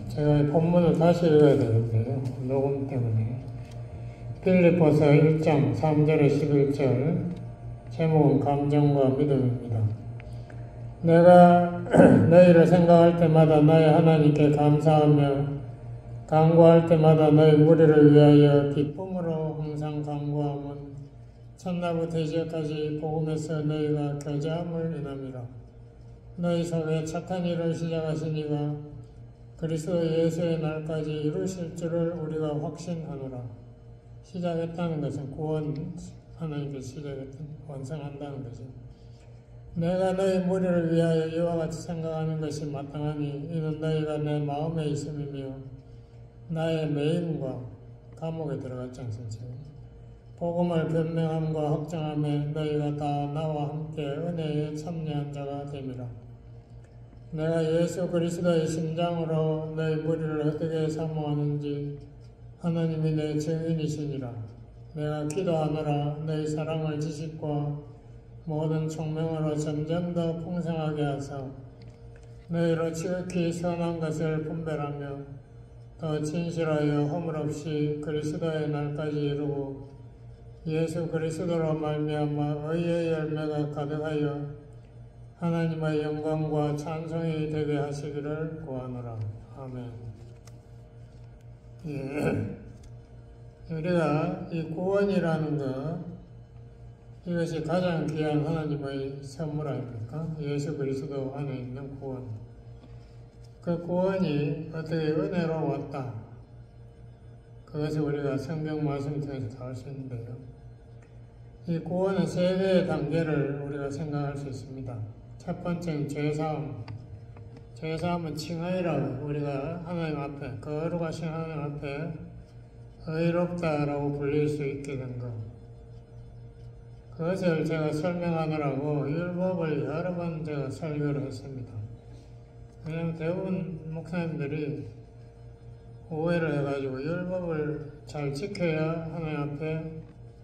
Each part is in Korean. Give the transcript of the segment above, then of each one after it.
제가 본문을 다시 읽어야 되는데요. 녹음 때문에. 빌립보서 1장 3절에 11절, 제목은 감정과 믿음입니다. 내가 너희를 생각할 때마다 너희 하나님께 감사하며 간구할 때마다 너희 무리를 위하여 기쁨으로 항상 간구함은 첫날부터 이제까지 복음에서 너희가 교제함을 인함이라. 너희 속에 착한 일을 시작하신 이가 그리스도 예수의 날까지 이루실 줄을 우리가 확신하노라. 시작했다는 것은 구원, 하나님께서 시작했던, 완성한다는 것은. 내가 너희 무리를 위하여 이와 같이 생각하는 것이 마땅하니 이는 너희가 내 마음에 있음이며 나의 매임과 감옥에 들어갔지 않습니까? 복음을 변명함과 확정함에 너희가 다 나와 함께 은혜에 참여한 자가 됨이라. 내가 예수 그리스도의 심장으로 너희 무리를 어떻게 사모하는지 하나님이 내 증인이시니라. 내가 기도하노라. 너희 사랑을 지식과 모든 총명으로 점점 더 풍성하게 하사 너희로 지극히 선한 것을 분별하며 더 진실하여 허물 없이 그리스도의 날까지 이루고 예수 그리스도로 말미암아 의의 열매가 가득하여 하나님의 영광과 찬송이 되게 하시기를 구하노라. 아멘. 우리가 이 구원이라는 것, 이것이 가장 귀한 하나님의 선물 아닙니까? 예수 그리스도 안에 있는 구원. 그 구원이 어떻게 은혜로 왔다. 그것을 우리가 성경 말씀 통해서 다 알 수 있는데요. 이 구원은 세 개의 단계를 우리가 생각할 수 있습니다. 첫 번째는 죄사함. 죄사함은 칭의라고, 우리가 하나님 앞에, 거룩하신 하나님 앞에 의롭다라고 불릴 수 있게 된 것. 그것을 제가 설명하느라고 율법을 여러 번 제가 설교를 했습니다. 왜냐하면 대부분 목사님들이 오해를 해가지고 율법을 잘 지켜야 하나님 앞에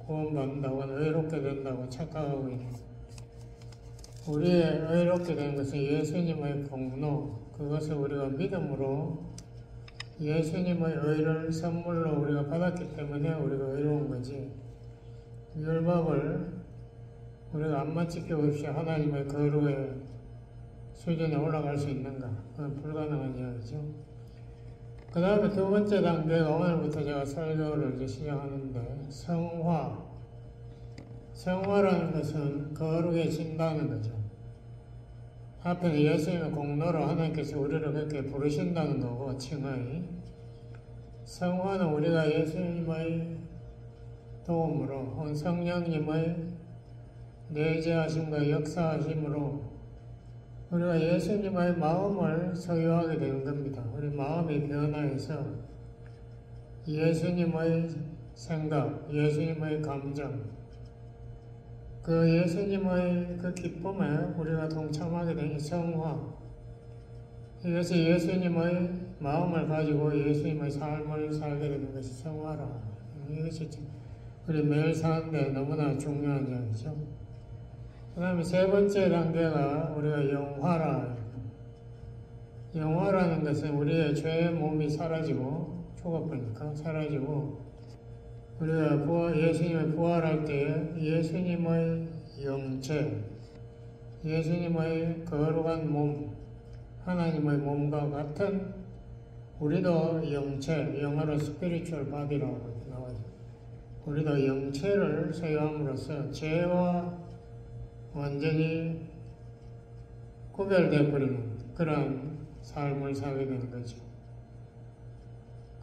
구원받는다고, 의롭게 된다고 착각하고 있는 거예요. 우리의 의롭게 된 것은 예수님의 공로, 그것을 우리가 믿음으로 예수님의 의를 선물로 우리가 받았기 때문에 우리가 의로운 거지. 율법을 우리가 안만 지켜봅시 하나님의 거룩의 수준에 올라갈 수 있는가? 그건 불가능한 이야기죠. 그 다음에 두 번째 단계가 오늘부터 제가 설교를 이제 시작하는데, 성화. 성화라는 것은 거룩해진다는 거죠. 앞에는 예수님의 공로로 하나님께서 우리를 그렇게 부르신다는 거고, 칭의. 성화는 우리가 예수님의 도움으로, 성령님의 내재하심과 역사하심으로 우리가 예수님의 마음을 소유하게 되는 겁니다. 우리 마음이 변화해서 예수님의 생각, 예수님의 감정, 그 예수님의 그 기쁨에 우리가 동참하게 되는 성화. 이것이 예수님의 마음을 가지고 예수님의 삶을 살게 되는 것이 성화라. 이것이 우리 매일 사는데 너무나 중요한 점이죠. 그 다음에 세 번째 단계가 우리가 영화라. 영화라는 것은 우리의 죄의 몸이 사라지고, 죽어버리니까 사라지고, 우리가 예수님을 부활할 때 예수님의 영체, 예수님의 거룩한 몸, 하나님의 몸과 같은 우리도 영체, 영어로 스피리추얼 바디라고 나와요. 우리도 영체를 소유함으로써 죄와 완전히 구별되어 버리는 그런 삶을 살게 되는 거죠.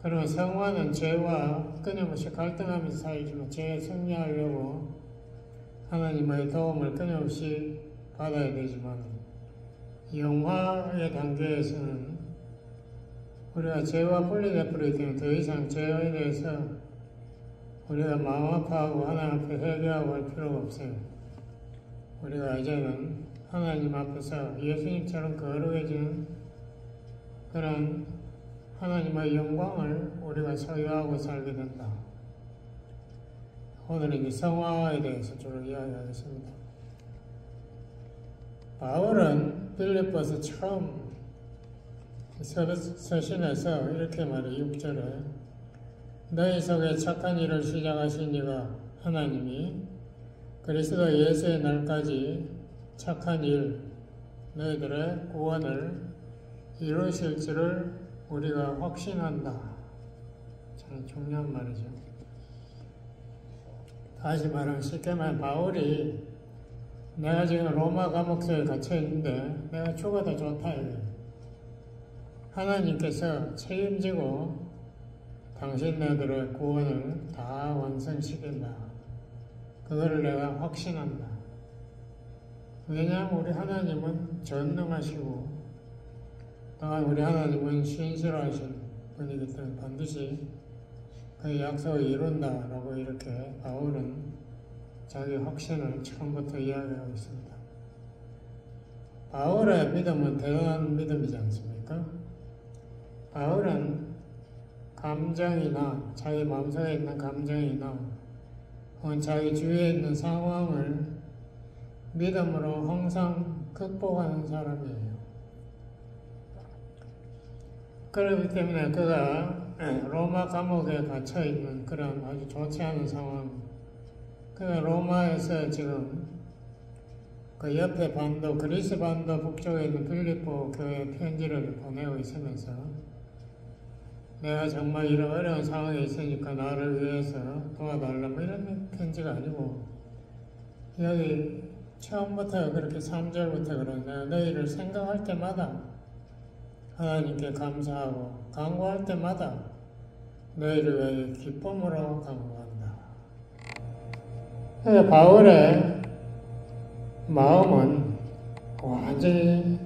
그러면 성화는 죄와 끊임없이 갈등하면서 살지만 죄에 승리하려고 하나님의 도움을 끊임없이 받아야 되지만, 영화의 단계에서는 우리가 죄와 분리되어 버리기 때문에 더 이상 죄에 대해서 우리가 마음 아파하고 하나님 앞에 회개하고 할 필요가 없어요. 우리가 이제는 하나님 앞에서 예수님처럼 거룩해지는 그런 하나님의 영광을 우리가 소유하고 살게 된다. 오늘은 이 성화에 대해서 주로 이야기하겠습니다. 바울은 빌립보서 처음 서신에서 이렇게 말해 6절에 너희 속에 착한 일을 시작하신 이가 하나님이 그리스도 예수의 날까지 착한 일 너희들의 구원을 이루실 줄을 우리가 확신한다. 참 중요한 말이죠. 다시 말하면 쉽게 말하면 바울이 내가 지금 로마 감옥소에 갇혀 있는데 내가 죽어도 좋다 이거예요. 하나님께서 책임지고 당신네들의 구원을 다 완성시킨다. 그거를 내가 확신한다. 왜냐하면 우리 하나님은 전능하시고 또한 우리 하나님은 신실하신 분이기 때문에 반드시 그 약속을 이룬다라고 이렇게 바울은 자기 확신을 처음부터 이야기하고 있습니다. 바울의 믿음은 대단한 믿음이지 않습니까? 바울은 감정이나 자기 마음속에 있는 감정이나 혹은 자기 주위에 있는 상황을 믿음으로 항상 극복하는 사람이에요. 그렇기 때문에 그가 로마 감옥에 갇혀있는 그런 아주 좋지 않은 상황, 그가 로마에서 지금 그 옆에 반도, 그리스 반도 북쪽에 있는 빌립보 교회에 편지를 보내고 있으면서 내가 정말 이런 어려운 상황에 있으니까 나를 위해서 도와달라 뭐 이런 편지가 아니고 여기 처음부터 그렇게 3절부터 그런 내가 너희를 생각할 때마다 하나님께 감사하고 간구할 때마다 너희를 위해 기쁨으로 간구한다. 그래서 바울의 마음은 완전히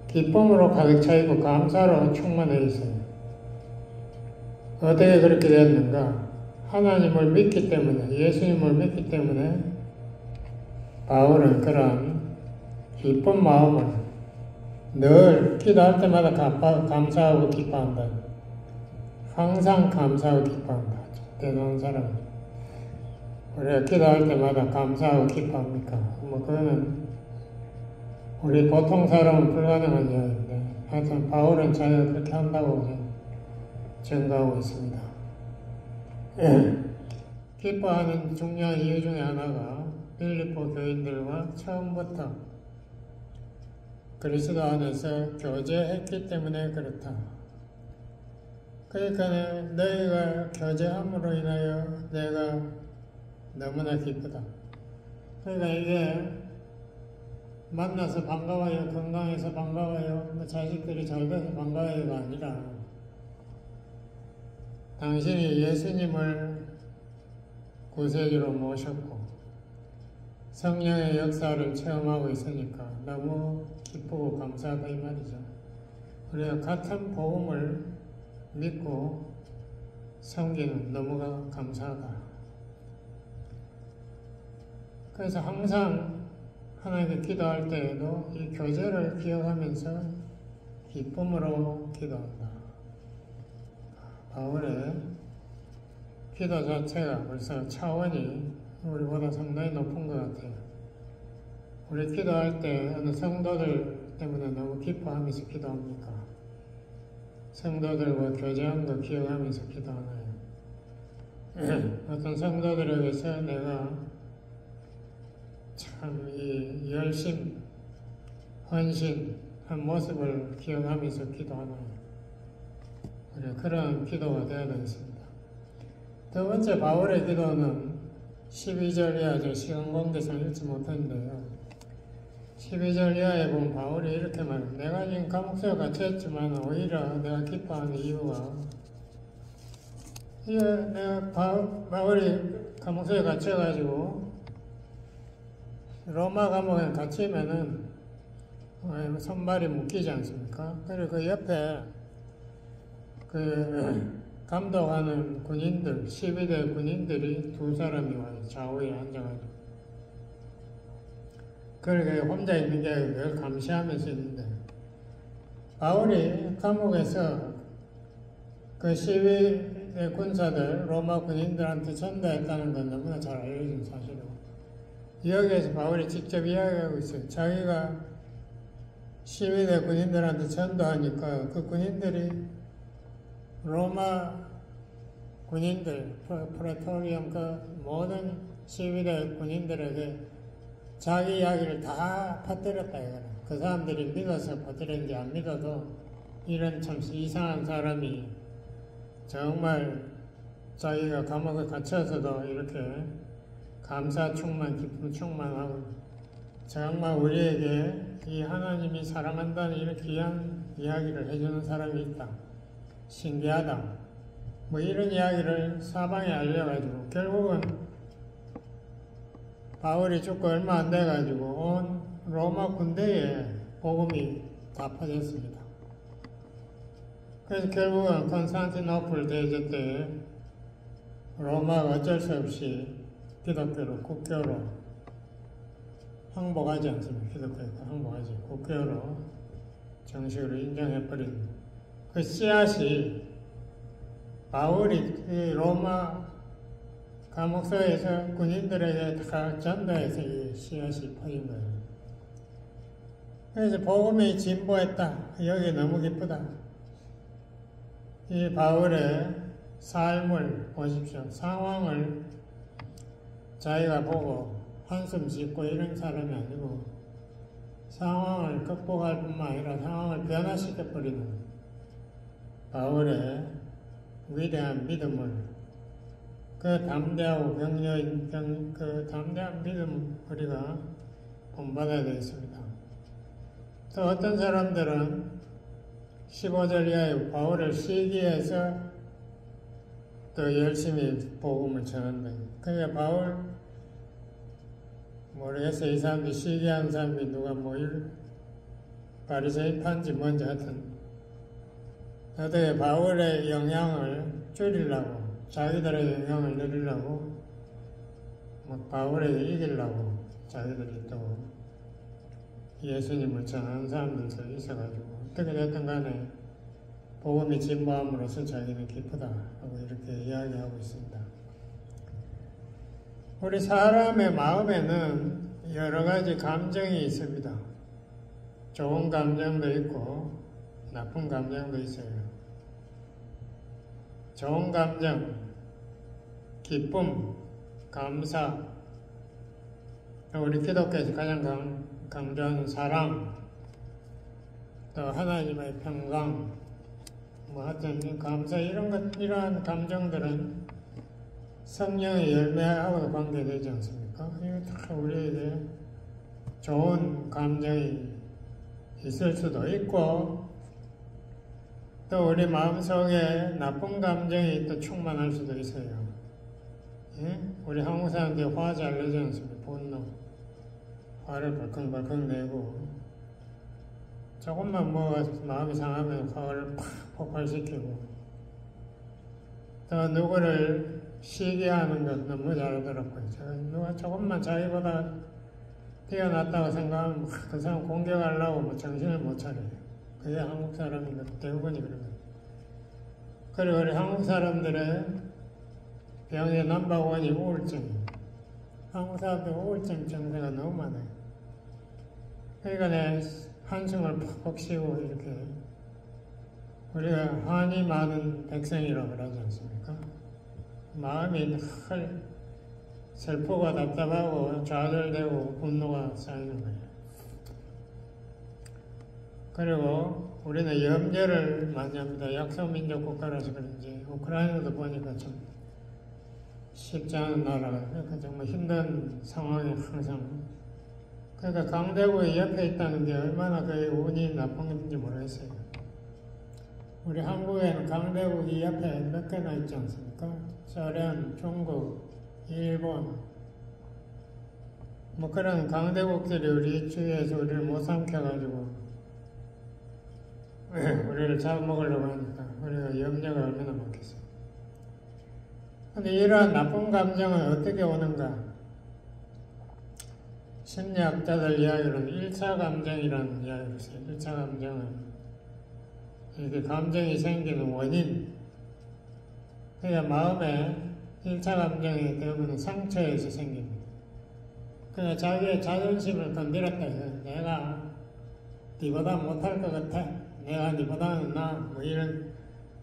기쁨으로 가득 차 있고 감사로 충만해 있어요. 어떻게 그렇게 됐는가? 하나님을 믿기 때문에, 예수님을 믿기 때문에 바울은 그런 기쁜 마음을 늘 기도할 때마다 감사하고 기뻐한다. 항상 감사하고 기뻐한다. 대단한 사람. 우리가 기도할 때마다 감사하고 기뻐합니까? 뭐 그거는 우리 보통 사람은 불가능한 이야기인데 하여튼 바울은 자기가 그렇게 한다고 증거하고 있습니다. 기뻐하는 중요한 이유 중에 하나가 빌립보 교인들과 처음부터 그리스도 안에서 교제했기 때문에 그렇다. 그러니까 너희가 교제함으로 인하여 내가 너무나 기쁘다. 그러니까 이게 만나서 반가워요, 건강해서 반가워요, 뭐 자식들이 잘 돼서 반가워요가 아니라 당신이 예수님을 구세주로 모셨고 성령의 역사를 체험하고 있으니까 너무 기쁘고 감사하다 이 말이죠. 우리가 같은 복음을 믿고 섬기는 너무나 감사하다. 그래서 항상 하나님께 기도할 때에도 이 교제를 기억하면서 기쁨으로 기도한다. 바울의 기도 자체가 벌써 차원이 우리보다 상당히 높은 것 같아요. 우리 기도할 때 어느 성도들 때문에 너무 기뻐하면서 기도합니까? 성도들과 교제한 거 기억하면서 기도하나요? 어떤 성도들에게서 내가 참 이 열심, 헌신한 모습을 기억하면서 기도하나요? 우리 그런 기도가 되어야 되겠습니다. 두 번째 바울의 기도는 12절 이하 저 시간 관계상 읽지 못했는데요. 12절 이하에 보면 바울이 이렇게 말합니다. 내가 지금 감옥소에 갇혀있지만 오히려 내가 기뻐하는 이유가 이게 내가 바울이 감옥소에 갇혀가지고 로마 감옥에 갇히면은 손발이 묶이지 않습니까? 그리고 그 옆에 그 감독하는 군인들, 12대 군인들이 두 사람이 와요. 좌우에 앉아가지고. 그렇게 혼자 있는 게 늘 감시하면서 있는데, 바울이 감옥에서 그 12대 군사들, 로마 군인들한테 전달했다는 건 너무나 잘 알려진 사실이고, 여기에서 바울이 직접 이야기하고 있어요. 자기가 시위대 군인들한테 전도하니까 그 군인들이 로마 군인들, 프레토리엄 그 모든 시위대 군인들에게 자기 이야기를 다 퍼뜨렸다 이거는. 그 사람들이 믿어서 퍼뜨렸는지 안 믿어도 이런 참 이상한 사람이 정말 자기가 감옥에 갇혀서도 이렇게 감사 충만, 기쁨 충만하고 정말 우리에게 이 하나님이 사랑한다는 이런 귀한 이야기를 해주는 사람이 있다. 신기하다. 뭐 이런 이야기를 사방에 알려가지고 결국은 바울이 죽고 얼마 안 돼가지고 온 로마 군대에 복음이 다 퍼졌습니다. 그래서 결국은 콘스탄티노플 대제 때 로마가 어쩔 수 없이 기독교로 국교로 항복하지 않습니다. 기독교가 항복하지 국교로 정식으로 인정해버린 그 씨앗이 바울이 로마 감옥소에서 군인들에게 다 전도해서 이 씨앗이 퍼진 거예요. 그래서 복음이 진보했다. 여기 너무 기쁘다. 이 바울의 삶을 보십시오. 상황을 자기가 보고 한숨 짓고 이런 사람이 아니고 상황을 극복할 뿐만 아니라 상황을 변화시켜버리는 바울의 위대한 믿음을 그 담대하고 격려인 그 담대한 믿음 우리가 본받아야 되겠습니다. 또 어떤 사람들은 15절 이하에 바울을 시기해서 또 열심히 복음을 전한다. 그러니까 바울 모르겠어요. 이 사람들이 시기한 사람이 누가 뭐 바리새인파인지 뭔지 하여튼 어떻게 바울의 영향을 줄이려고 자기들의 영향을 누리려고 막 바울에게 이기려고 자기들이 또 예수님을 전하는 사람들도 있어가지고 어떻게 됐든 간에 복음이 진보함으로써 자기는 기쁘다 하고 이렇게 이야기하고 있습니다. 우리 사람의 마음에는 여러 가지 감정이 있습니다. 좋은 감정도 있고 나쁜 감정도 있어요. 좋은 감정, 기쁨, 감사, 우리 기독교에서 가장 강조하는 사랑, 또 하나님의 평강, 뭐 하여튼 감사 이러한 감정들은 성령의 열매하고 관계되지 않습니까? 이거 다 우리에게 좋은 감정이 있을 수도 있고 또 우리 마음속에 나쁜 감정이 또 충만할 수도 있어요. 예? 우리 한국 사람들이 화 잘 내지 않습니까? 분노. 화를 벌컥벌컥 내고 조금만 뭐 마음이 상하면 화를 팍 폭발시키고 또 누구를 시기하는 것 너무 잘하더라고요. 누가 조금만 자기보다 뛰어났다고 생각하면 그 사람 공격하려고 뭐 정신을 못 차려요. 그게 한국 사람인 것 대부분이 그러거든요. 그리고 우리 한국 사람들의 병의 넘버원이 우울증이에요. 한국 사람들 우울증 증세가 너무 많아요. 그러니까 내 한숨을 푹푹 쉬고 이렇게 우리가 한이 많은 백성이라고 그러지 않습니까? 마음이 늘 슬프고 답답하고 좌절되고 분노가 쌓이는 거예요. 그리고 우리는 염려를 많이 합니다. 약소민족 국가라서 그런지 우크라이나도 보니까 참 쉽지 않은 나라가 그러니까 정말 힘든 상황이 항상 그러니까 강대국이 옆에 있다는 게 얼마나 그 운이 나쁜 건지 모르겠어요. 우리 한국에는 강대국이 옆에 몇 개나 있지 않습니까? 소련, 중국, 일본 뭐 그런 강대국들이 우리 주위에서 우리를 못 삼켜가지고 우리를 잡아먹으려고 하니까 우리가 염려가 얼마나 많겠어요. 근데 이러한 나쁜 감정은 어떻게 오는가? 심리학자들 이야기로는 1차 감정이라는 이야기를 써요. 1차 감정은 이렇게 감정이 생기는 원인. 그러니까 마음에 1차 감정이 대부분 상처에서 생깁니다. 그러니까 자기의 자존심을 건드렸다 해서 내가 니보다 못할 것 같아. 내가 니보다는 나. 뭐 이런.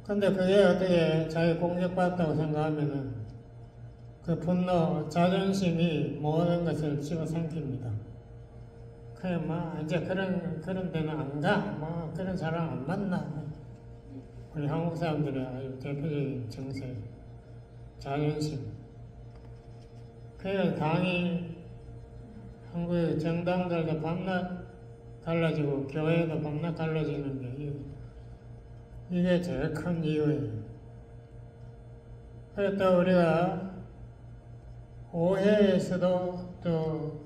근데 그게 어떻게 자기 공격받았다고 생각하면은 그 분노, 자존심이 모든 것을 집어삼킵니다. 그냥 뭐 이제 그런 데는 안 가. 뭐 그런 사람 안 만나. 우리 한국 사람들의 아주 대표적인 정세, 자존심. 그래서 당이 한국의 정당들도 밤낮 갈라지고 교회도 밤낮 갈라지는 게 이게 제일 큰 이유예요. 그래서 또 우리가 오해에서도 또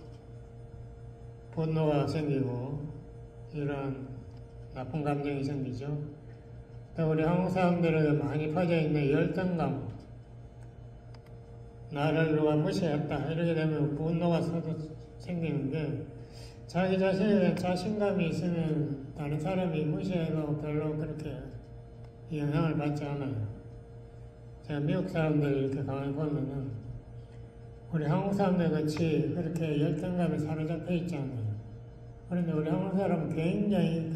분노가 생기고 이런 나쁜 감정이 생기죠. 또 우리 한국 사람들에게 많이 퍼져 있는 열등감, 나를 누가 무시했다 이렇게 되면 분노가 생기는데 자기 자신에 대한 자신감이 있으면 다른 사람이 무시해도 별로 그렇게 영향을 받지 않아요. 제가 미국 사람들 이렇게 가만히 보면은 우리 한국 사람들 같이 그렇게 열등감에 사로잡혀 있지 않아요. 그런데 우리 한국 사람은 굉장히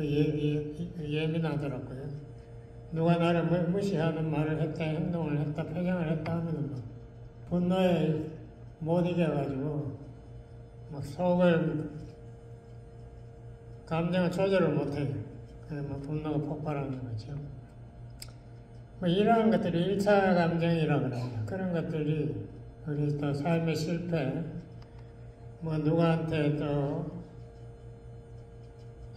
예민하더라고요. 누가 나를 무시하는 말을 했다, 행동을 했다, 표정을 했다 하면은 막 분노에 못 이겨가지고 막 속을 감정을 조절을 못해요. 그래서 막 분노가 폭발하는 거죠. 뭐 이러한 것들이 1차 감정이라고 그래요. 그런 것들이 우리 또 삶의 실패, 뭐 누구한테 또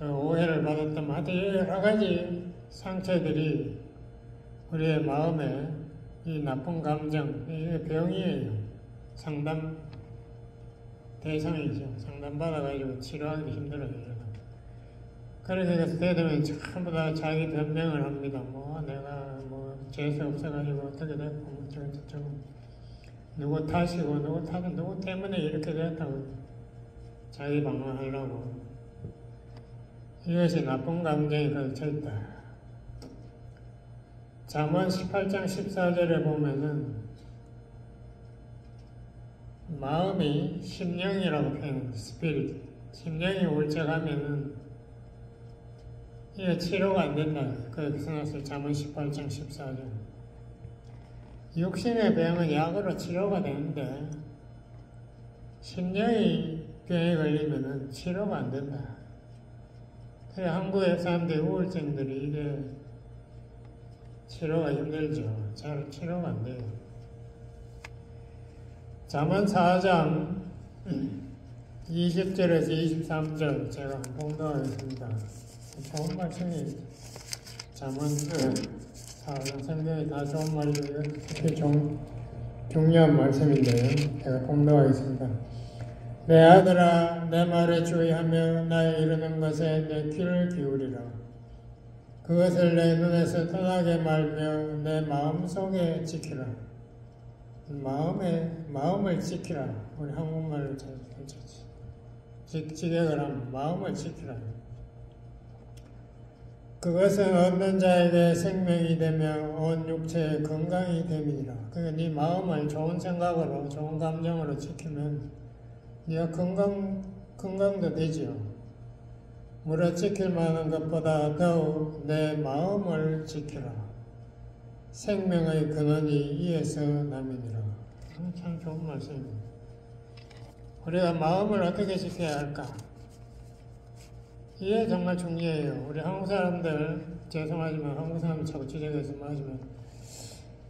오해를 받았던 하여튼 여러 가지 상처들이 우리의 마음에 이 나쁜 감정, 이게 병이에요. 상담 대상이죠. 상담 받아가지고 치료하기도 힘들어요. 그렇게 되면 전부 다 자기 변명을 합니다. 뭐 내가 뭐 재수 없어가지고 어떻게 됐고 뭐 저거 누구 탓이고 누구 때문에 이렇게 됐다고 자기 방어하려고. 이것이 나쁜 감정이 걸쳐있다. 잠언 18장 14절에 보면은 마음이 심령이라고 표현합니다. 스피릿. 심령이 울적하면은 이게 치료가 안 된다. 그래서 나서 잠언 18장 14절. 육신의 병은 약으로 치료가 되는데 심령이 병에 걸리면은 치료가 안 된다. 그래서 한국의 사람들의 우울증들이 이게 치료가 힘들죠. 잘 치료가 안 돼요. 잠언 4장 20절에서 23절 제가 봉독하겠습니다. 좋은 말씀이 잠언 4장 성경에 다 좋은 말이고요. 특히 중요한 말씀인데요. 제가 봉독하겠습니다. 내 아들아 내 말에 주의하며 나의 이르는 것에 내 귀를 기울이라. 그것을 내 눈에서 떠나게 말며 내 마음속에 지키라. 마음을 지키라. 우리 한국말로 잘 괜찮지. 직역을 하면 마음을 지키라. 그것은 얻는 자에게 생명이 되며 온 육체의 건강이 됨이니라. 그러니까 네 마음을 좋은 생각으로 좋은 감정으로 지키면 네가 건강도 되지요. 무릇 지킬 만한 것보다 더욱 내 마음을 지키라. 생명의 근원이 이에서 남이니라. 참 좋은 말씀입니다. 우리가 마음을 어떻게 지켜야 할까? 이게 정말 중요해요. 우리 한국 사람들, 죄송하지만 한국 사람들 자꾸 지적해서 말하지만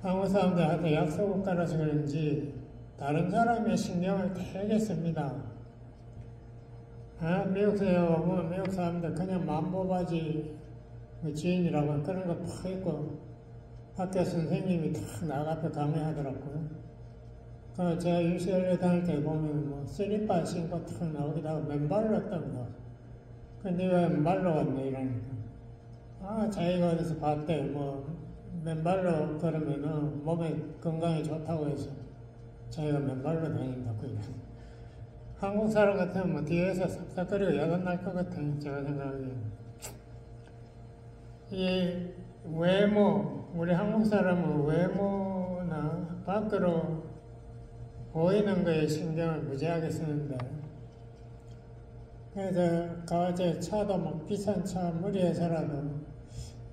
한국 사람들한테 약속을 깔아서 그런지 다른 사람의 신경을 되게 씁니다. 미국 사람들 그냥 만보바지 지인이라고 그런 거 팍 입고 학교 선생님이 탁 나가 앞에 강의하더라고요. 그 제가 UCLA 다닐 때 보면 뭐 슬리퍼 신고 탁 나오기도 하고 맨발로 딱 나와. 근데 왜 맨발로 왔네 이러니까 자기가 어디서 봤대. 뭐 맨발로 걸으면은 몸에 건강에 좋다고 해서 자기가 맨발로 다닌다고 이래. 한국 사람 같으면 뭐 뒤에서 싹싹거리고 야단 날 것 같아요. 제가 생각하기에. 이 외모, 우리 한국 사람은 외모나 밖으로 보이는 거에 신경을 무지하게 쓰는데 그래서 가제 차도 막 비싼 차 무리해서라도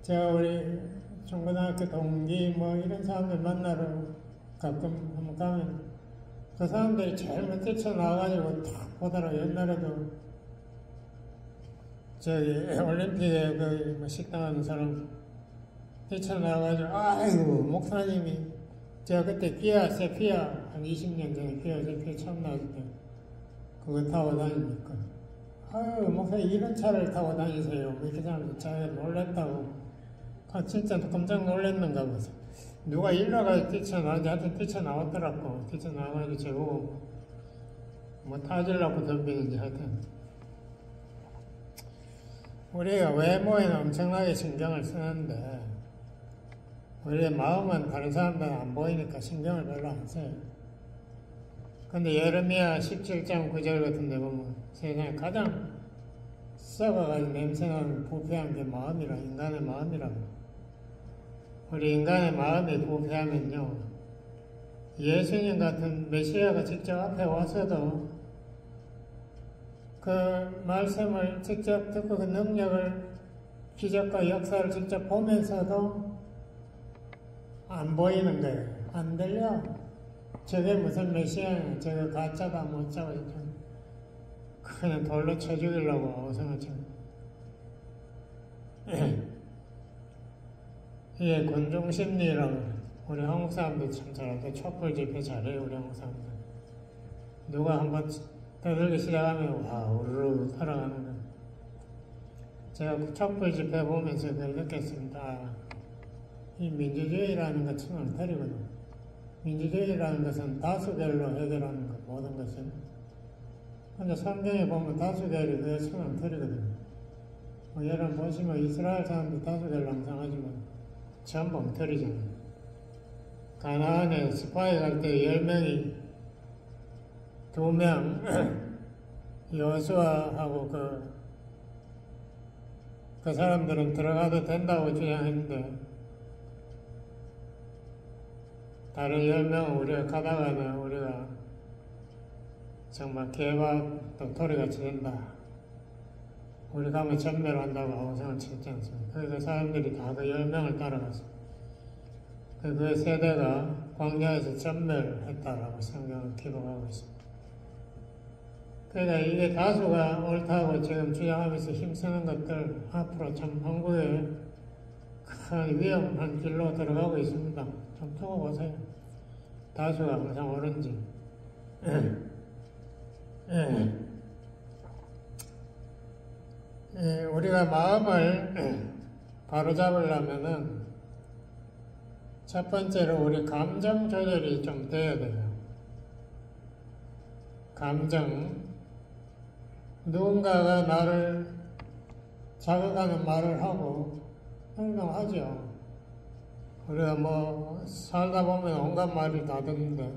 제가 우리 중고등학교 동기 뭐 이런 사람들 만나러 가끔 한번 가면 그 사람들이 제일 먼저 뛰쳐나와가지고 탁 보더라고. 옛날에도 저기 올림픽에 그 식당 하는 사람 뛰쳐나와가지고 아이고 목사님이 제가 그때 기아 세피아 한 20년 전에 기아 세피아 처음 나왔을 때 그거 타고 다니니까 아유 목사님 이런 차를 타고 다니세요. 이렇게 사람들 잘 놀랬다고. 아 진짜 깜짝 놀랐는가 보세요. 누가 일러가 뛰쳐나와서 하여튼 뛰쳐나왔더라고. 뛰쳐나와가지고 저거 뭐 타질라고 덤비는지 하여튼 우리가 외모에는 엄청나게 신경을 쓰는데 우리의 마음은 다른 사람들은 안 보이니까 신경을 별로 안 써요. 근데 예레미야 17장 9절 같은 데 보면 세상에 가장 썩어가지고 냄새나는 부패한 게 마음이라, 인간의 마음이라고. 우리 인간의 마음이 부패하면요, 예수님 같은 메시아가 직접 앞에 와서도 그 말씀을 직접 듣고 그 능력을, 기적과 역사를 직접 보면서도 안 보이는 거예요. 안 들려. 저게 무슨 메시아냐, 저게 가짜다 못짜고 그냥 돌로 쳐 죽이려고 생각처럼. 이게 군중심리라고 우리 한국 사람들 참 잘하는데 촛불 집회 잘해요. 우리 한국 사람들 누가 한번 떠들기 시작하면 와 우르르 살아가는 거. 제가 촛불 집회 보면서 그걸 느꼈습니다. 이 민주주의라는 것 참 엉터리거든. 민주주의라는 것은 다수결로 해결하는 것, 모든 것을. 근데 성경에 보면 다수결이 그게 참 엉터리거든. 뭐 여러분 보시면 이스라엘 사람들 다수결로 항상 하지만 전부 엉터리잖아. 가나안에 스파이 갈 때 10명이 2명 여호수아하고 그 사람들은 들어가도 된다고 주장했는데 다른 10명은 우리가 가다가는 우리가 정말 개와 도토리같이 된다. 우리 가면 전멸한다고 하고 생을 쳤지 않습니까? 그러니까 사람들이 다 그 10명을 따라갔어. 그 세대가 광야에서 전멸했다라고 성경은 기록하고 있습니다. 그러니까 이게 다수가 옳다고 지금 주장하면서 힘쓰는 것들 앞으로 참 한국에 큰 위험한 길로 들어가고 있습니다. 좀 두고 보세요. 다수가 항상 옳은지. 우리가 마음을 바로잡으려면은 첫 번째로 우리 감정 조절이 좀 돼야 돼요. 감정. 누군가가 나를 자극하는 말을 하고 행동하죠. 우리가 뭐 살다 보면 온갖 말을 다 듣는데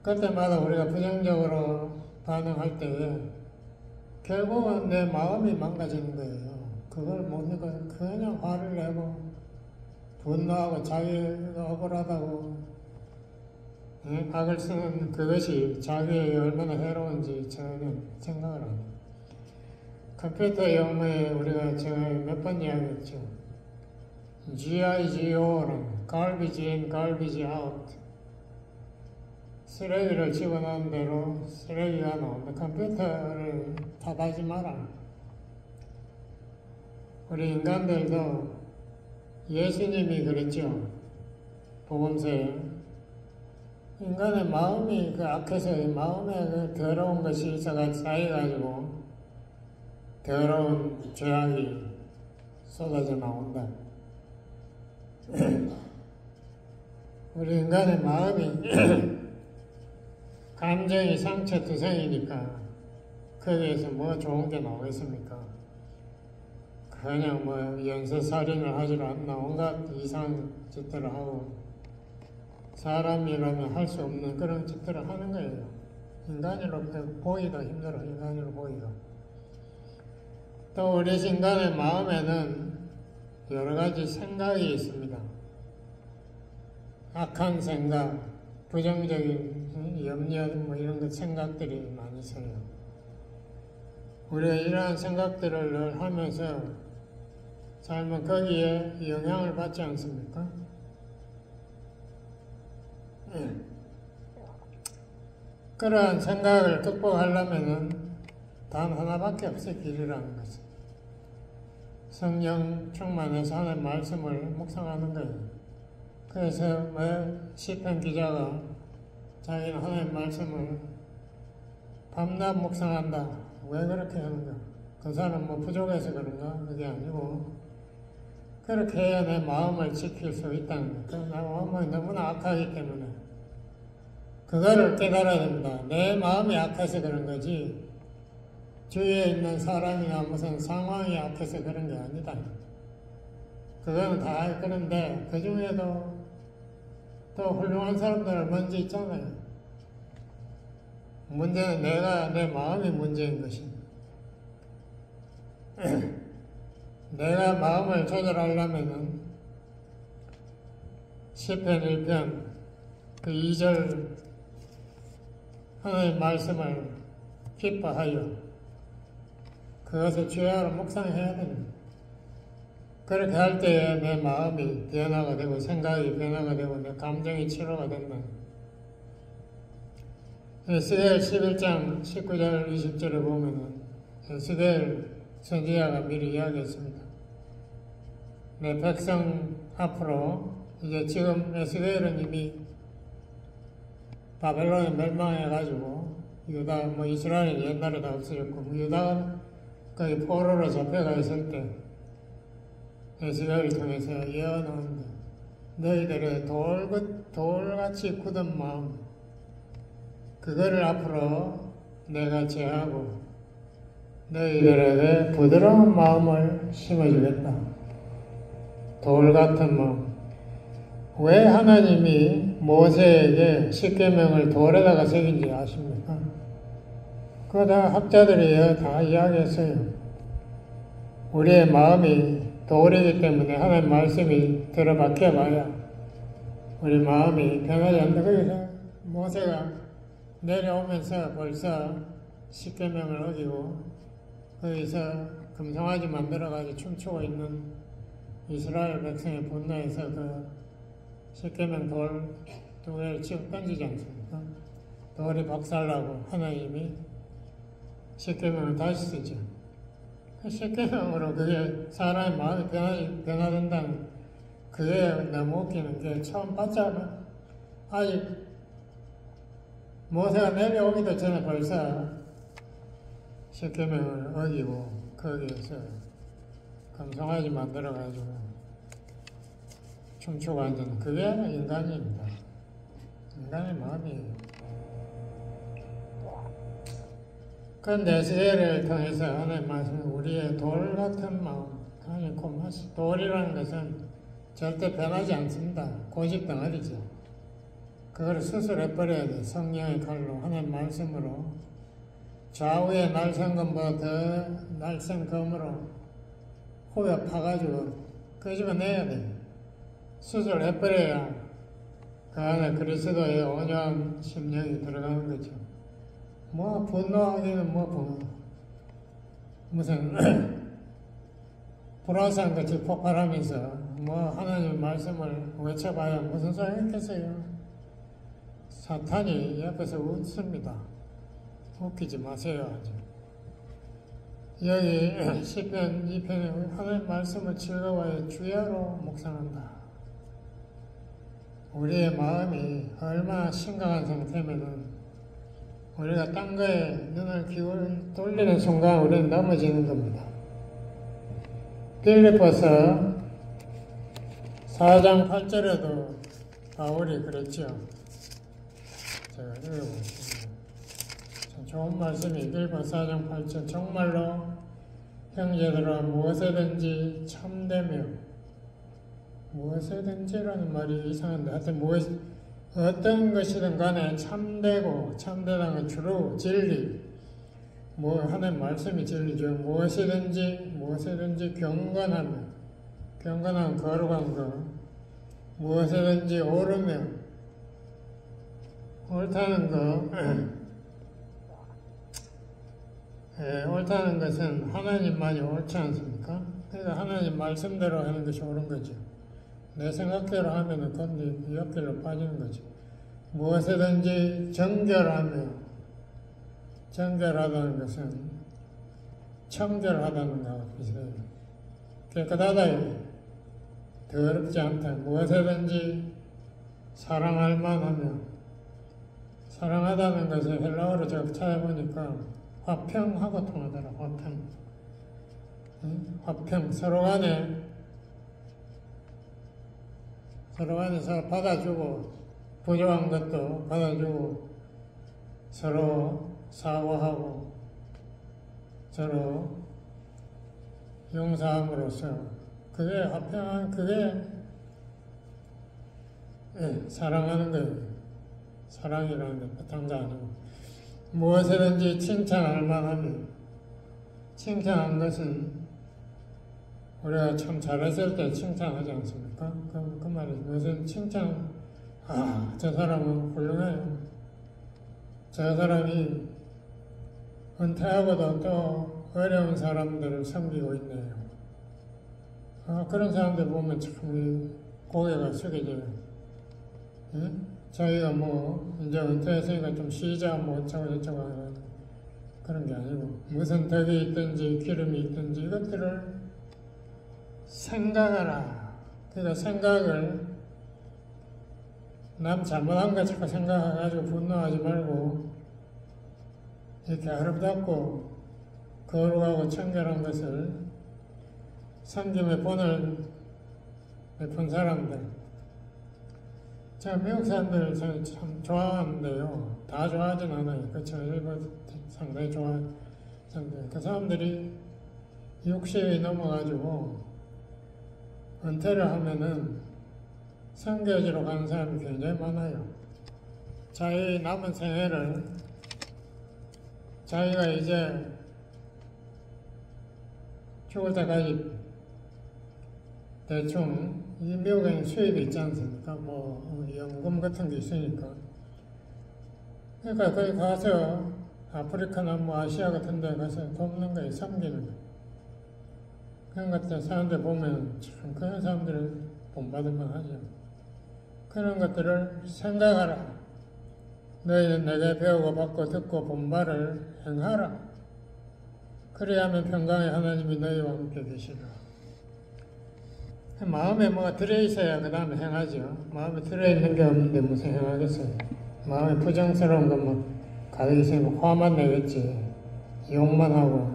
그때마다 우리가 부정적으로 반응할 때 결국은 내 마음이 망가지는 거예요. 그걸 못 느껴 그냥 화를 내고 분노하고 자기가 억울하다고 악을 쓰는 그것이 자기에게 얼마나 해로운지 전혀 생각을 안 해요. 컴퓨터 영어에 우리가 제가 몇 번 이야기했죠. GIGO는 garbage in, garbage out. 쓰레기를 집어넣은 대로 쓰레기가 나온다. 컴퓨터를 탓하지 마라. 우리 인간들도 예수님이 그랬죠. 복음서에 인간의 마음이 그 악해서 마음에 그 더러운 것이 쌓여가지고 더러운 죄악이 쏟아져 나온다. 우리 인간의 마음이 감정이 상처투성이니까 거기에서 뭐 좋은 게 나오겠습니까? 그냥 뭐 연쇄살인을 하지를 않나 온갖 이상한 짓들을 하고 사람이라면 할 수 없는 그런 짓들을 하는 거예요. 인간으로 보기가 힘들어. 인간으로 보기가. 또 우리 인간의 마음에는 여러 가지 생각이 있습니다. 악한 생각, 부정적인 염려 뭐 이런 것 생각들이 많이 있어요. 우리가 이러한 생각들을 늘 하면서 살면 거기에 영향을 받지 않습니까? 그러한 생각을 극복하려면은 단 하나밖에 없어요. 길이라는 것은. 성령 충만해서 하는 말씀을 묵상하는 거예요. 그래서 시편 기자가 자기는 하나님 말씀을 밤낮 묵상한다. 왜 그렇게 하는가? 그 사람 부족해서 그런가? 그게 아니고 그렇게 해야 내 마음을 지킬 수 있다는 거예요. 내 마음이 너무나 악하기 때문에 그거를 깨달아야 됩니다. 내 마음이 악해서 그런 거지 주위에 있는 사람이나 무슨 상황이 악해서 그런 게 아니다. 그거는 다 그런데 그 중에도 또 훌륭한 사람들 먼저 있잖아요. 문제는 내 마음이 문제인 것입니다. 내가 마음을 조절하려면은 시편 1편 그 2절 하나님의 말씀을 기뻐하여 그것을 주야로 묵상해야 됩니다. 그렇게 할 때에 내 마음이 변화가 되고 생각이 변화가 되고 내 감정이 치료가 된다. 에스겔 11장 19절 20절에 보면은 에스겔 선지자가 미리 이야기했습니다. 내 백성 앞으로 이제 지금 에스겔은 이미 바벨론에 멸망해가지고 유다 이스라엘이 옛날에 다 없어졌고 유다가 거기 포로로 잡혀가 있을 때 에스겔을 통해서 예언하는데 너희들의 돌같이 굳은 마음 그거를 앞으로 내가 제하고 너희들에게 부드러운 마음을 심어주겠다. 돌 같은 마음. 왜 하나님이 모세에게 십계명을 돌에다가 새긴지 아십니까? 그거 다 학자들이 다 이야기했어요. 우리의 마음이 돌이기 때문에 하나님 말씀이 들어박혀 봐야 우리 마음이 변하지 않는다. 그래서 모세가 내려오면서 벌써 십계명을 어기고 거기서 금송아지 만들어가지고 춤추고 있는 이스라엘 백성의 분노에서 그 십계명 돌 두 개를 치고 던지지 않습니까? 돌이 박살나고 하나님이 십계명을 다시 쓰죠. 그 십계명으로 그게 사람의 마음이 변화된다는 그게 너무 웃기는 게 처음 받자마자 아직 모세가 내려오기도 전에 벌써 십계명을 어기고 거기에서 금송아지 만들어가지고 춤추고 앉은 그게 인간입니다. 인간의 마음이에요. 그런데 에스겔을 통해서 하나님 말씀은 우리의 돌 같은 마음, 아니 돌이라는 것은 절대 변하지 않습니다. 고집 덩어리죠. 그걸 수술해버려야 돼. 성령의 칼로 하나님 말씀으로 좌우의 날쌘검보다 더 날쌘 검으로 호에 파가지고 끄집어내야 돼. 수술해버려야 그 안에 그리스도의 온유한 심령이 들어가는 거죠. 분노하기는 무슨 불화산 같이 폭발하면서 하나님 말씀을 외쳐봐야 무슨 소리 있겠어요. 사탄이 옆에서 웃습니다. 웃기지 마세요. 아주. 여기 시편 2편에 하나님 말씀을 즐거워해 주야로 묵상한다. 우리의 마음이 얼마나 심각한 상태면은 우리가 딴 거에 눈을 돌리는 순간 우리는 넘어지는 겁니다. 빌립보서 4장 8절에도 바울이 그랬죠. 제가 읽어보겠습니다. 참 좋은 말씀이 빌립보서 4장 8절 정말로 형제들아 무엇이든지 참되며 무엇이든지라는 말이 이상한데 하여튼 어떤 것이든 간에 참되고 참되다는 건 주로 진리 하나님 말씀이 진리죠. 무엇이든지 경건한 거룩한 것 무엇이든지 옳으며 옳다는 것 옳다는 것은 하나님만이 옳지 않습니까? 그러니까 하나님 말씀대로 하는 것이 옳은 거죠. 내 생각대로 하면은 그건 옆길로 빠지는 거죠. 무엇이든지 정결하다는 것은 청결하다는 것과 비슷해요. 깨끗하다, 더럽지 않다. 무엇이든지 사랑할 만하며, 사랑하다는 것을 헬라어로 제가 찾아보니까 화평하고 통하더라. 화평. 서로 간에 서로 받아주고, 부족한 것도 받아주고, 서로 사과하고, 서로 용서함으로써 그게 화평한, 그게 사랑하는 거예요. 사랑이라는 게 바탕도 아니고. 무엇이든지 칭찬할 만하며, 칭찬한 것은 우리가 참 잘했을 때 칭찬하지 않습니까? 그 말이 무슨 칭찬, 저 사람은 훌륭해요. 저 사람이 은퇴하고도 또 어려운 사람들을 섬기고 있네요. 그런 사람들 보면 참 고개가 숙여져요. 자기가 이제 은퇴했으니까 좀 쉬자, 어쩌고 그런 게 아니고, 무슨 덕이 있든지 기름이 있든지 이것들을 생각하라. 그러니까 생각을 남 잘못한 거 자꾸 생각해가지고 분노하지 말고, 이렇게 아름답고 거룩하고 청결한 것을 섬김의 본을 베푼 사람들. 제가 미국 사람들 참 좋아하는데요. 다 좋아하진 않아요. 그렇죠. 일본 상당히 좋아하는데, 그 사람들이 60이 넘어가지고 은퇴를 하면은 선교지로 가는 사람이 굉장히 많아요. 자기 남은 생애를 자기가 이제 죽을 때까지 대충 이 미국에는 수입이 있지 않습니까? 연금 같은 게 있으니까. 그러니까 거기 가서 아프리카나 아시아 같은 데 가서 돕는 거예요. 섬기는 거예요. 그런 것들 사람들 보면 참 그런 사람들을 본받을만 하죠. 그런 것들을 생각하라. 너희는 내게 배우고 받고 듣고 본 바를 행하라. 그래야만 평강의 하나님이 너희와 함께 계시라. 마음에 뭐가 들어있어야 그 다음에 행하죠. 마음에 들어있는 게 없는데 무슨 행하겠어요. 마음에 부정스러운 것만 가득 있으면 화만 내겠지. 욕만 하고.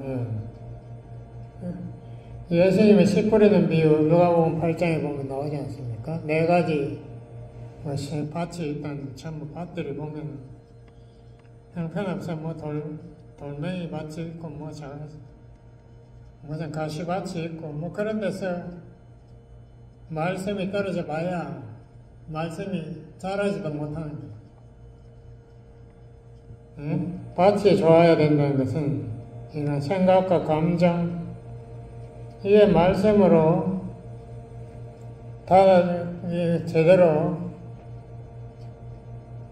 예수님의 씨 뿌리는 비유 누가복음 8장에 보면 나오지 않습니까? 4가지 밭이 일단 전부 밭들이 보면 형편없어 돌멩이 밭이 있고 무슨 가시밭이 있고 그런 데서 말씀이 떨어져 봐야 말씀이 자라지도 못하는 거예요. 밭이 좋아야 된다는 것은 이런 생각과 감정 이게 말씀으로 다 제대로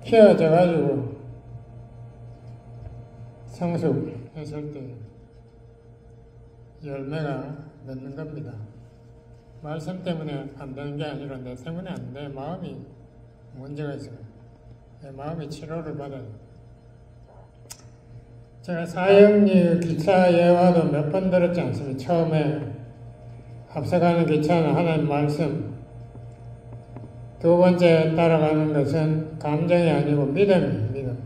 키워져 가지고 성숙했을 때 열매가 맺는 겁니다. 말씀 때문에 안 되는 게 아니라 내 때문에 안 돼. 마음이 문제가 있어요. 내 마음이 치료를 받아요. 제가 사형리 기차 예화도 몇 번 들었지 않습니까? 처음에 앞서가는 기차는 하나님 말씀, 두 번째 따라가는 것은 감정이 아니고 믿음이에요. 믿음.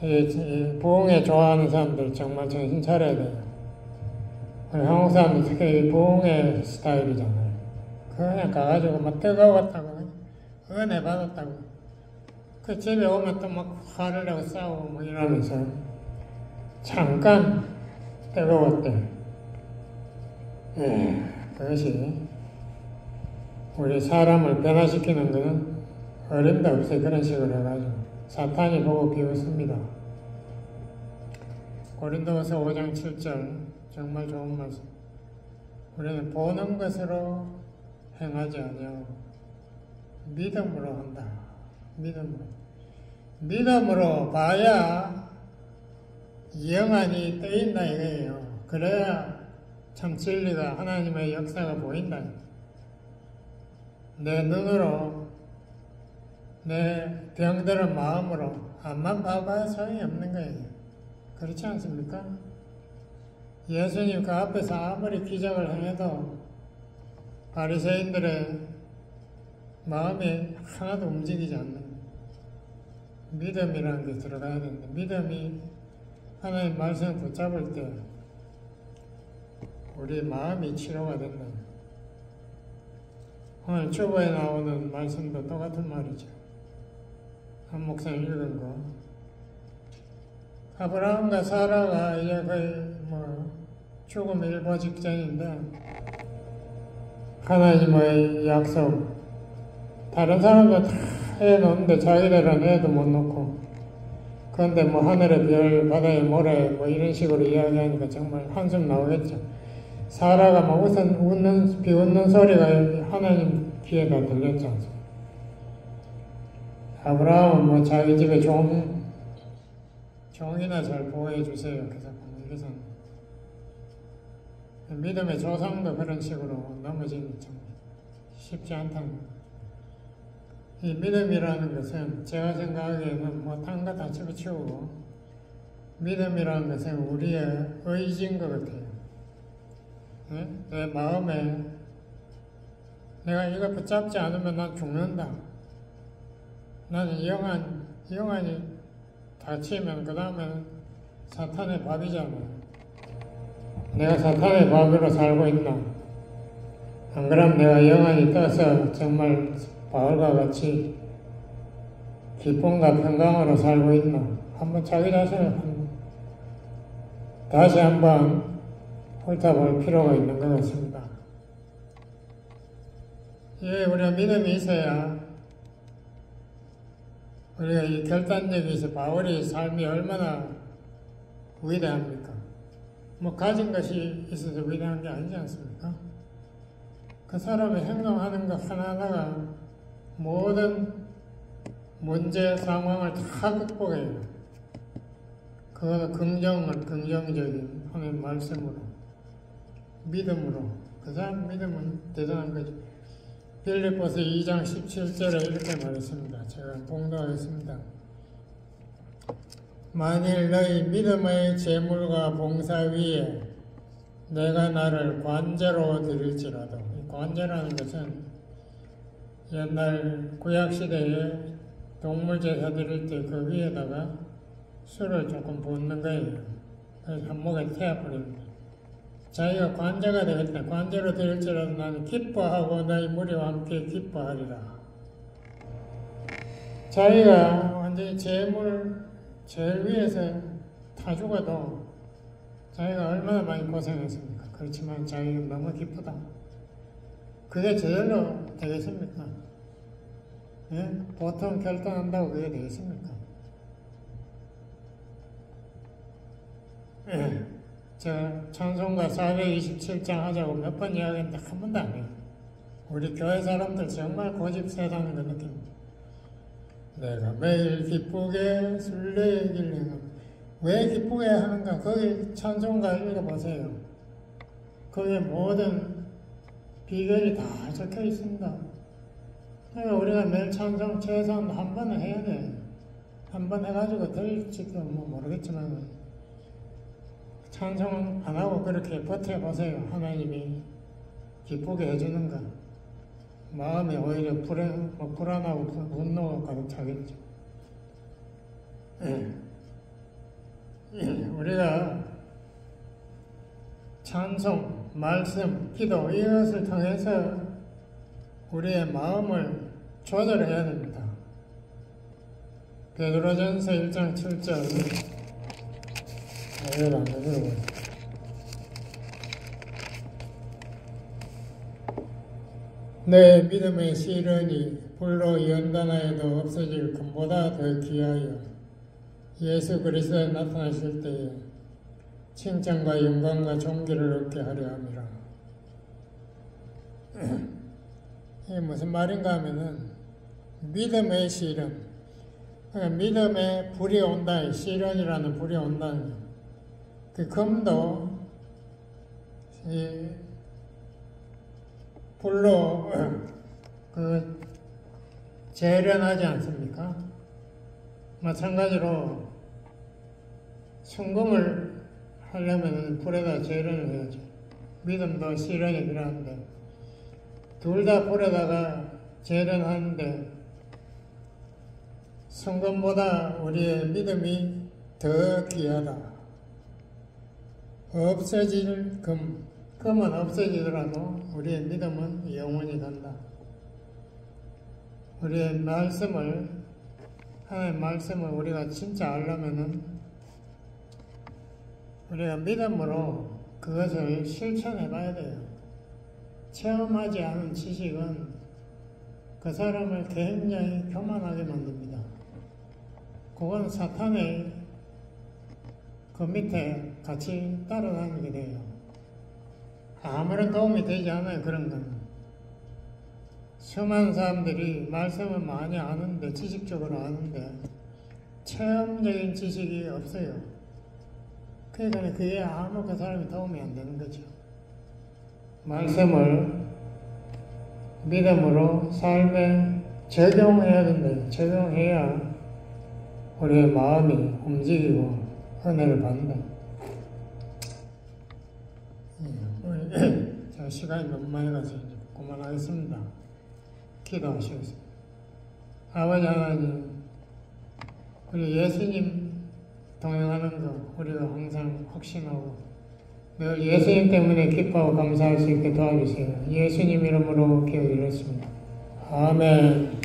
이 부흥에 좋아하는 사람들 정말 정신 차려야 돼요. 우리 한국 사람들 특히 부흥의 스타일이잖아요. 그냥 가가지고 막 뜨거웠다고, 은혜 받았다고. 그 집에 오면 또 막 화를 내고 싸우고 이러면서 잠깐 뜨거웠대. 그것이 우리 사람을 변화시키는 것은 어림도 없어요. 그런 식으로 해가지고 사탄이 보고 비웃습니다. 고린도후서 5장 7절 정말 좋은 말씀. 우리는 보는 것으로 행하지 아니하고 믿음으로 한다. 믿음으로 봐야 영안이 떠있나 이거예요. 그래야 참 진리가 하나님의 역사가 보인다. 내 눈으로 내 병들은 마음으로 앞만 봐봐야 소용이 없는 거예요. 그렇지 않습니까? 예수님 그 앞에서 아무리 기적을 행해도 바리새인들의 마음이 하나도 움직이지 않는 거예요. 믿음이라는 게 들어가야 된다. 믿음이 하나님 말씀을 붙잡을 때 우리 마음이 치료가 된다. 오늘 주보에 나오는 말씀도 똑같은 말이죠. 한 목사님 읽은 거. 아브라함과 사라가 이제 거의 죽음 일보 직전인데 하나님의 약속 다른 사람도 다 해놓는데 자기들은 애도 못 놓고 그런데 하늘의 별 바다의 모래 이런 식으로 이야기하니까 정말 한숨 나오겠죠. 사라가 막 비웃는 소리가 하나님 귀에다 들렸지 않습니까? 아브라함은 자기 집에 종이나 잘 보호해 주세요. 그래서 믿음의 조상도 그런 식으로 넘어지는 참 쉽지 않다는 거예요. 이 믿음이라는 것은 제가 생각하기에는 딴 거 다 집어치우고 믿음이라는 것은 우리의 의지인 것 같아요. 네? 내 마음에 내가 이거 붙잡지 않으면 난 죽는다. 나는 영안이 다치면 그 다음에 사탄의 밥이잖아요. 내가 사탄의 밥으로 살고 있나? 안 그러면 내가 영안이 떠서 정말 바울과 같이 기쁨과 평강으로 살고 있나? 한번 자기 자신을 다시 한번 훑어볼 필요가 있는 것 같습니다. 우리가 믿음이 있어야 우리가 이 결단력이 있어. 바울의 삶이 얼마나 위대합니까? 가진 것이 있어서 위대한 게 아니지 않습니까? 그 사람의 행동하는 것 하나하나가 모든 문제 상황을 다 극복해요. 그거는 긍정적인 하나님 말씀으로, 믿음으로. 그 사람 믿음은 대단한 거죠. 빌립보서 2장 17절에 이렇게 말했습니다. 제가 봉독하겠습니다. 만일 너희 믿음의 제물과 봉사 위에 내가 나를 관제로 드릴지라도, 관제라는 것은 옛날 구약시대에 동물 제사 드릴 때 그 위에다가 술을 조금 붓는 거예요. 그래서 한목에 태워버립니다. 자기가 관제가 되겠다. 관제로 드릴지라도 나는 기뻐하고 너희 무리와 함께 기뻐하리라. 자기가 완전히 제일 위에서 다 죽어도 자기가 얼마나 많이 고생했습니까? 그렇지만 자기가 너무 기쁘다. 그게 제대로 되겠습니까? 예? 보통 결단한다고 그게 되겠습니까? 예. 제가 찬송가 427장 하자고 몇 번 이야기했는데 한 번도 안 해요. 우리 교회 사람들 정말 고집 세다는 거 느낍니다. 내가 매일 기쁘게 순례길 왜 기쁘게 하는가? 거기 찬송가 읽어보세요. 거기에 모든 비결이 다 적혀 있습니다. 그러니까 우리가 매일 찬송 최소한 한 번은 해야 돼. 한 번 해가지고 될지도 모르겠지만 찬송 안 하고 그렇게 버텨보세요. 하나님이 기쁘게 해주는가. 마음이 오히려 불안하고 분노가 가득 차겠죠. 우리가 찬송, 말씀, 기도 이것을 통해서 우리의 마음을 조절해야 됩니다. 베드로전서 1장 7절 이걸 안 들어보세요. 내 믿음의 시련이 불로 연단하여도 없어질 금보다 더 귀하여 예수 그리스도에 나타나실 때에 칭찬과 영광과 존귀를 얻게 하려 함이라. 이게 무슨 말인가 하면은 믿음의 시련, 그러니까 믿음의 불이 온다, 시련이라는 불이 온다는 거예요. 그 금도 이 불로 그 재련하지 않습니까? 마찬가지로 순금을 하려면 불에다 재련을 해야죠. 믿음도 실현이 필요한데 둘 다 불에다가 재련하는데 순금보다 우리의 믿음이 더 귀하다. 없어질 금은 없어지더라도 우리의 믿음은 영원히 간다. 우리의 말씀을, 하나님의 말씀을 우리가 진짜 알려면은 우리가 믿음으로 그것을 실천해 봐야 돼요. 체험하지 않은 지식은 그 사람을 굉장히 교만하게 만듭니다. 그건 사탄의 그 밑에 같이 따라다니게 돼요. 아무런 도움이 되지 않아요, 그런 거는. 수많은 사람들이 말씀을 많이 아는데, 지식적으로 아는데, 체험적인 지식이 없어요. 그러니까 그게 아무 그 사람이 도움이 안 되는 거죠. 말씀을 믿음으로 삶에 적용해야 된다. 적용해야 우리의 마음이 움직이고 은혜를 받는다. 자, 시간이 너무 많이 가서 이제 그만하겠습니다. 기도하시겠습니다. 아버지 하나님, 우리 예수님 동행하는 거 우리가 항상 확신하고 늘 예수님 때문에 기뻐하고 감사할 수 있게 도와주세요. 예수님 이름으로 기도드렸습니다. 아멘.